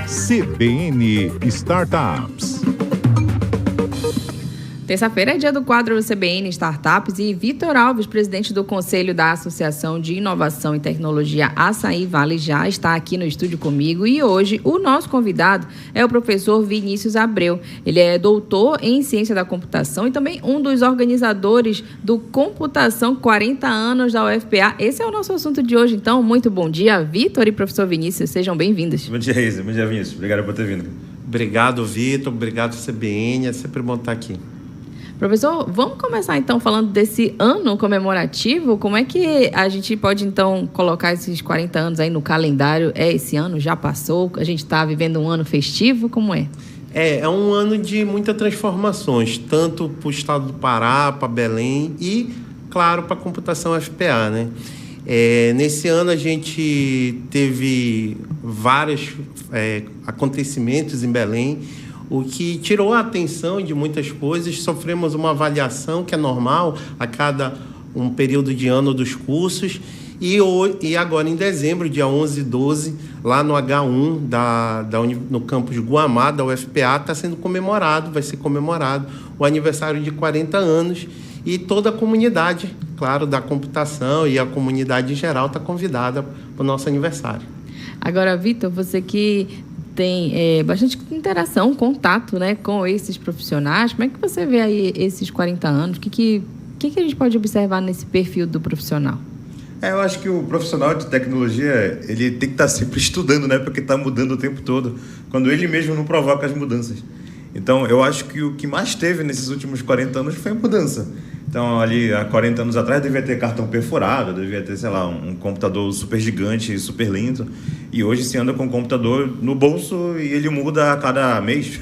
CBN Startups. Terça-feira é dia do quadro CBN Startups e Vitor Alves, presidente do Conselho da Associação de Inovação e Tecnologia Açaí Vale, já está aqui no estúdio comigo. E hoje o nosso convidado é o professor Vinícius Abreu. Ele é doutor em Ciência da Computação e também um dos organizadores do Computação 40 anos da UFPA. Esse é o nosso assunto de hoje, então. Muito bom dia, Vitor e professor Vinícius. Sejam bem-vindos. Bom dia, Isa. Bom dia, Vinícius. Obrigado por ter vindo. Obrigado, Vitor. Obrigado, CBN. É sempre bom estar aqui. Professor, vamos começar então falando desse ano comemorativo. Como é que a gente pode então colocar esses 40 anos aí no calendário? Esse ano já passou? A gente está vivendo um ano festivo? Como é? É um ano de muitas transformações, tanto para o estado do Pará, para Belém e, claro, para a computação FPA, né? Nesse ano a gente teve vários acontecimentos em Belém, o que tirou a atenção de muitas coisas. Sofremos uma avaliação que é normal a cada um período de ano dos cursos. E agora, em dezembro, dia 11 e 12, lá no H1, no campus Guamá, da UFPA, vai ser comemorado o aniversário de 40 anos. E toda a comunidade, claro, da computação e a comunidade em geral está convidada para o nosso aniversário. Agora, Vitor, você que tem bastante interação, contato, né, com esses profissionais. Como é que você vê aí esses 40 anos? O que a gente pode observar nesse perfil do profissional? Eu acho que o profissional de tecnologia, ele tem que estar sempre estudando, né? Porque está mudando o tempo todo, quando ele mesmo não provoca as mudanças. Então, eu acho que o que mais teve nesses últimos 40 anos foi a mudança. Então, ali, há 40 anos atrás, devia ter cartão perfurado, devia ter, sei lá, um computador super gigante, super lento. E hoje se anda com o computador no bolso e ele muda a cada mês.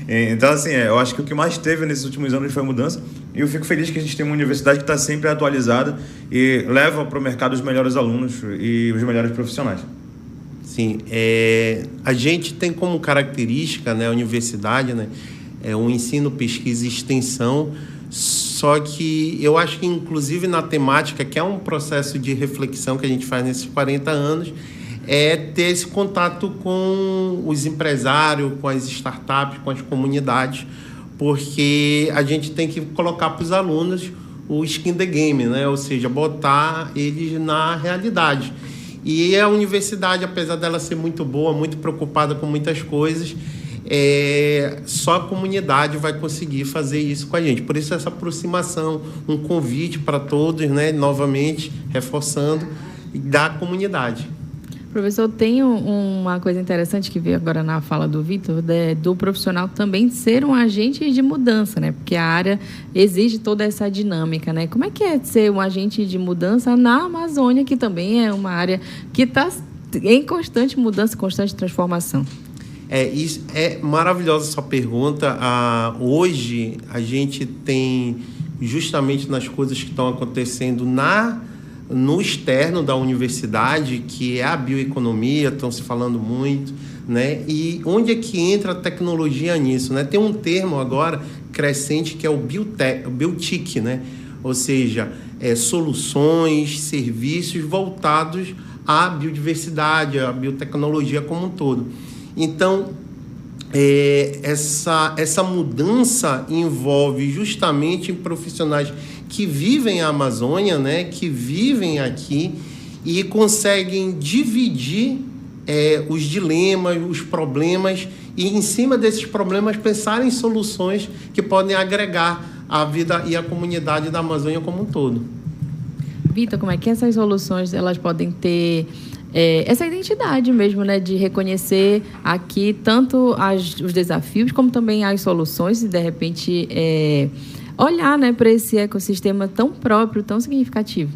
Então, assim, eu acho que o que mais teve nesses últimos anos foi a mudança. E eu fico feliz que a gente tem uma universidade que está sempre atualizada e leva para o mercado os melhores alunos e os melhores profissionais. Sim, a gente tem como característica, né, a universidade, né, um ensino, pesquisa e extensão. Só que eu acho que, inclusive, na temática, que é um processo de reflexão que a gente faz nesses 40 anos, é ter esse contato com os empresários, com as startups, com as comunidades, porque a gente tem que colocar para os alunos o skin in the game, né? Ou seja, botar eles na realidade. E a universidade, apesar dela ser muito boa, muito preocupada com muitas coisas, só a comunidade vai conseguir fazer isso com a gente. Por isso essa aproximação, um convite para todos, né, novamente, reforçando, da comunidade. Professor, tem uma coisa interessante que veio agora na fala do Vitor, do profissional também ser um agente de mudança, né? Porque a área exige toda essa dinâmica, né? Como é que é ser um agente de mudança na Amazônia, que também é uma área que está em constante mudança, constante transformação? Isso é maravilhosa essa pergunta. Hoje a gente tem, justamente nas coisas que estão acontecendo no externo da universidade, que é a bioeconomia, estão se falando muito, né? E onde é que entra a tecnologia nisso, né? Tem um termo agora crescente que é o BioTech, né? Ou seja, soluções, serviços voltados à biodiversidade, à biotecnologia como um todo. Então, essa mudança envolve justamente profissionais que vivem a Amazônia, né, que vivem aqui e conseguem dividir os dilemas, os problemas e, em cima desses problemas, pensar em soluções que podem agregar a vida e a comunidade da Amazônia como um todo. Vitor, como é que essas soluções elas podem ter essa identidade mesmo, né, de reconhecer aqui tanto os desafios como também as soluções e, de repente, olhar, né, para esse ecossistema tão próprio, tão significativo?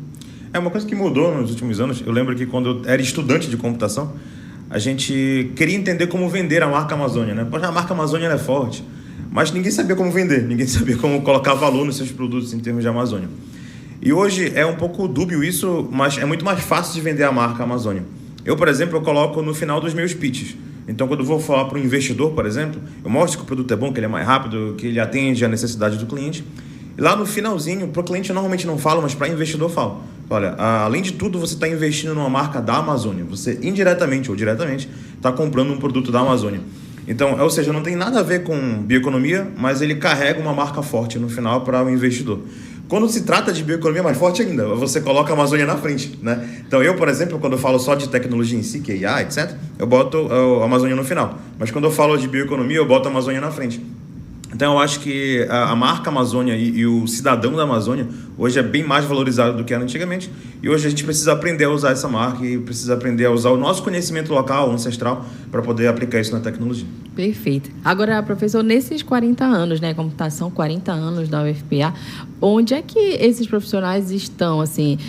É uma coisa que mudou nos últimos anos. Eu lembro que quando eu era estudante de computação, a gente queria entender como vender a marca Amazônia, né? Poxa, a marca Amazônia é forte, mas ninguém sabia como vender, ninguém sabia como colocar valor nos seus produtos em termos de Amazônia. E hoje é um pouco dúbio isso, mas é muito mais fácil de vender a marca Amazônia. Eu, por exemplo, coloco no final dos meus pitches. Então, quando eu vou falar para um investidor, por exemplo, eu mostro que o produto é bom, que ele é mais rápido, que ele atende à necessidade do cliente. E lá no finalzinho, para o cliente eu normalmente não falo, mas para investidor eu falo. Olha, além de tudo, você está investindo numa marca da Amazônia. Você, indiretamente ou diretamente, está comprando um produto da Amazônia. Então, ou seja, não tem nada a ver com bioeconomia, mas ele carrega uma marca forte no final para o investidor. Quando se trata de bioeconomia, mais forte ainda, você coloca a Amazônia na frente, né? Então, eu, por exemplo, quando eu falo só de tecnologia em si, que é IA, etc., eu boto a Amazônia no final. Mas quando eu falo de bioeconomia, eu boto a Amazônia na frente. Então, eu acho que a marca Amazônia e o cidadão da Amazônia hoje é bem mais valorizado do que era antigamente. E hoje a gente precisa aprender a usar essa marca e precisa aprender a usar o nosso conhecimento local, ancestral, para poder aplicar isso na tecnologia. Perfeito. Agora, professor, nesses 40 anos, né, computação, 40 anos da UFPA, onde é que esses profissionais estão, assim,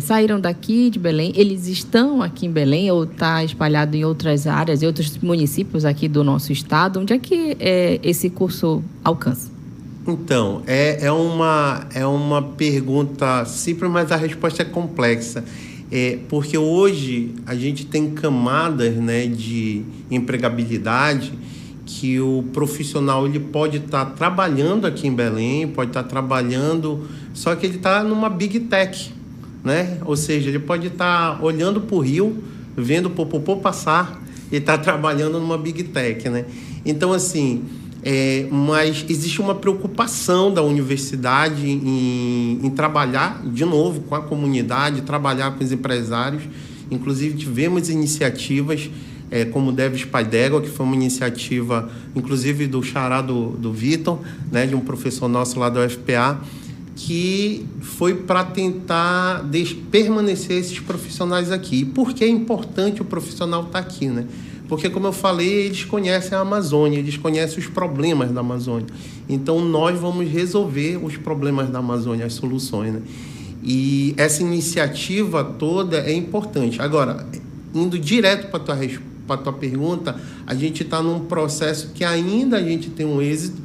saíram daqui de Belém, eles estão aqui em Belém ou está espalhado em outras áreas, em outros municípios aqui do nosso estado? Onde é que esse curso alcança? Então, é uma pergunta simples, mas a resposta é complexa. Porque hoje a gente tem camadas, né, de empregabilidade que o profissional ele pode estar trabalhando aqui em Belém, pode estar trabalhando, só que ele está numa big tech, né? Ou seja, ele pode estar olhando para o rio, vendo o popopô passar e está trabalhando numa big tech, né? Então, assim, mas existe uma preocupação da universidade em trabalhar, de novo, com a comunidade, trabalhar com os empresários. Inclusive, tivemos iniciativas como o Deves Pai d'Égua, que foi uma iniciativa, inclusive, do xará do Vitor, né, de um professor nosso lá da UFPA, que foi para tentar permanecer esses profissionais aqui. E por que é importante o profissional estar aqui, né? Porque, como eu falei, eles conhecem a Amazônia, eles conhecem os problemas da Amazônia. Então, nós vamos resolver os problemas da Amazônia, as soluções, né? E essa iniciativa toda é importante. Agora, indo direto para a tua pergunta, a gente está num processo que ainda a gente tem um êxito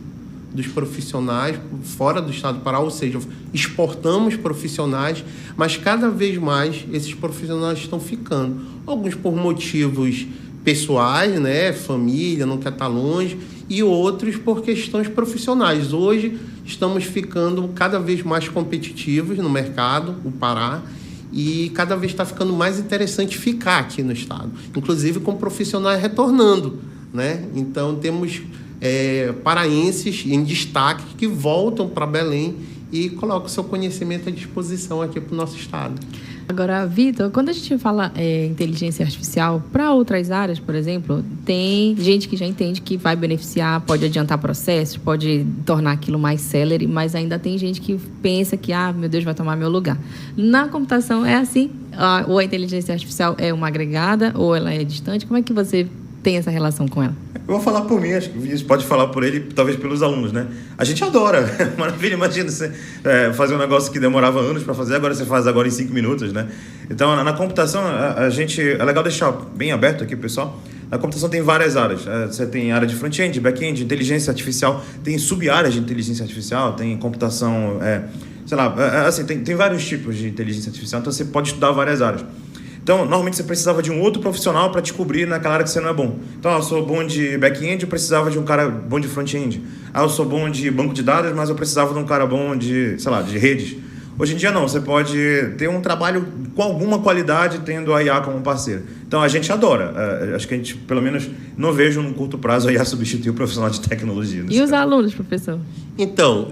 dos profissionais fora do estado do Pará, ou seja, exportamos profissionais, mas cada vez mais esses profissionais estão ficando. Alguns por motivos pessoais, né, família, não quer estar longe, e outros por questões profissionais. Hoje estamos ficando cada vez mais competitivos no mercado, o Pará, e cada vez está ficando mais interessante ficar aqui no estado, inclusive com profissionais retornando, né? Então temos paraenses em destaque que voltam para Belém e colocam o seu conhecimento à disposição aqui para o nosso estado. Agora, Vitor, quando a gente fala inteligência artificial para outras áreas, por exemplo, tem gente que já entende que vai beneficiar, pode adiantar processos, pode tornar aquilo mais célere, mas ainda tem gente que pensa que, meu Deus, vai tomar meu lugar. Na computação é assim? Ou a inteligência artificial é uma agregada ou ela é distante? Como é que você tem essa relação com ela? Eu vou falar por mim, acho que o Vinícius pode falar por ele, talvez pelos alunos, né? A gente adora, maravilha, imagina você fazer um negócio que demorava anos para fazer, agora você faz agora em 5 minutos, né? Então, na computação, a gente, é legal deixar bem aberto aqui, pessoal. Na computação tem várias áreas, você tem área de front-end, back-end, inteligência artificial, tem sub-áreas de inteligência artificial, tem computação, sei lá, assim, tem vários tipos de inteligência artificial, então você pode estudar várias áreas. Então, normalmente você precisava de um outro profissional para descobrir naquela área que você não é bom. Então, eu sou bom de back-end, eu precisava de um cara bom de front-end. Eu sou bom de banco de dados, mas eu precisava de um cara bom de, sei lá, de redes. Hoje em dia não, você pode ter um trabalho com alguma qualidade tendo a IA como parceiro. Então a gente adora, acho que a gente, pelo menos, não vejo num curto prazo a IA substituir o profissional de tecnologia. E os alunos, professor? Então,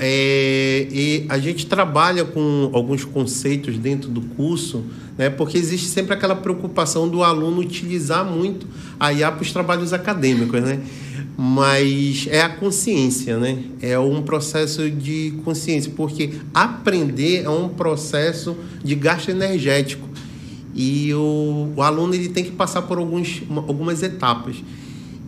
a gente trabalha com alguns conceitos dentro do curso, né, porque existe sempre aquela preocupação do aluno utilizar muito a IA para os trabalhos acadêmicos, né? Mas é a consciência, né? É um processo de consciência, porque aprender é um processo de gasto energético e o aluno ele tem que passar por algumas etapas.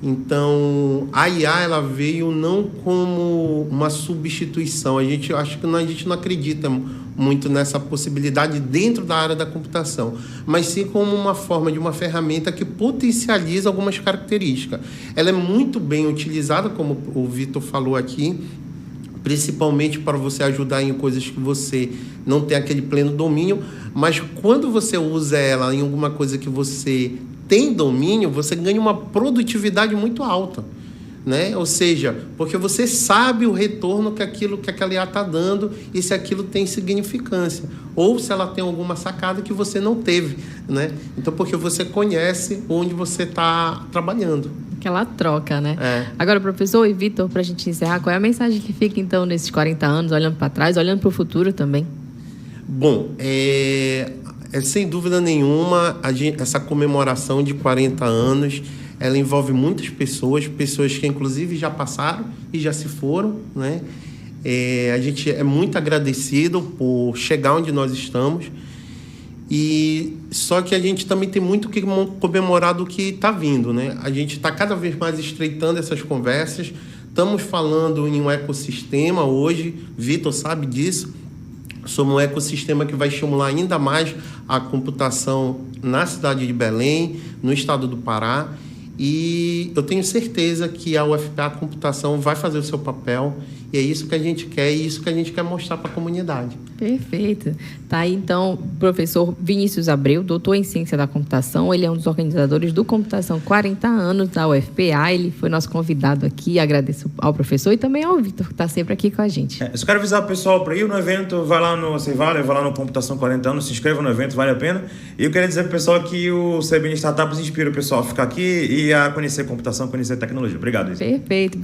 Então, a IA ela veio não como uma substituição. Acho que a gente não acredita muito nessa possibilidade dentro da área da computação, mas sim como uma forma de uma ferramenta que potencializa algumas características. Ela é muito bem utilizada, como o Vitor falou aqui, principalmente para você ajudar em coisas que você não tem aquele pleno domínio, mas quando você usa ela em alguma coisa que você tem domínio, você ganha uma produtividade muito alta, né? Ou seja, porque você sabe o retorno que aquela IA está dando e se aquilo tem significância. Ou se ela tem alguma sacada que você não teve, né? Então, porque você conhece onde você está trabalhando. Aquela troca, né? É. Agora, professor e Vitor, para a gente encerrar, qual é a mensagem que fica, então, nesses 40 anos, olhando para trás, olhando para o futuro também? Bom, sem dúvida nenhuma, essa comemoração de 40 anos, ela envolve muitas pessoas que inclusive já passaram e já se foram, né? A gente é muito agradecido por chegar onde nós estamos, e só que a gente também tem muito que comemorar do que está vindo, né? A gente está cada vez mais estreitando essas conversas, estamos falando em um ecossistema hoje, Vitor sabe disso, sobre um ecossistema que vai estimular ainda mais a computação na cidade de Belém, no estado do Pará, e eu tenho certeza que a UFPA Computação vai fazer o seu papel, e é isso que a gente quer, e isso que a gente quer mostrar para a comunidade. Perfeito. Tá aí, então, o professor Vinícius Abreu, doutor em Ciência da Computação. Ele é um dos organizadores do Computação 40 anos da UFPA. Ele foi nosso convidado aqui. Agradeço ao professor e também ao Vitor, que está sempre aqui com a gente. Eu só quero avisar o pessoal para ir no evento, vai lá no Cevale, vai lá no Computação 40 anos, se inscreva no evento, vale a pena. E eu queria dizer para o pessoal que o CBN Startups inspira o pessoal a ficar aqui e a conhecer computação, conhecer tecnologia. Obrigado, Isa. Perfeito.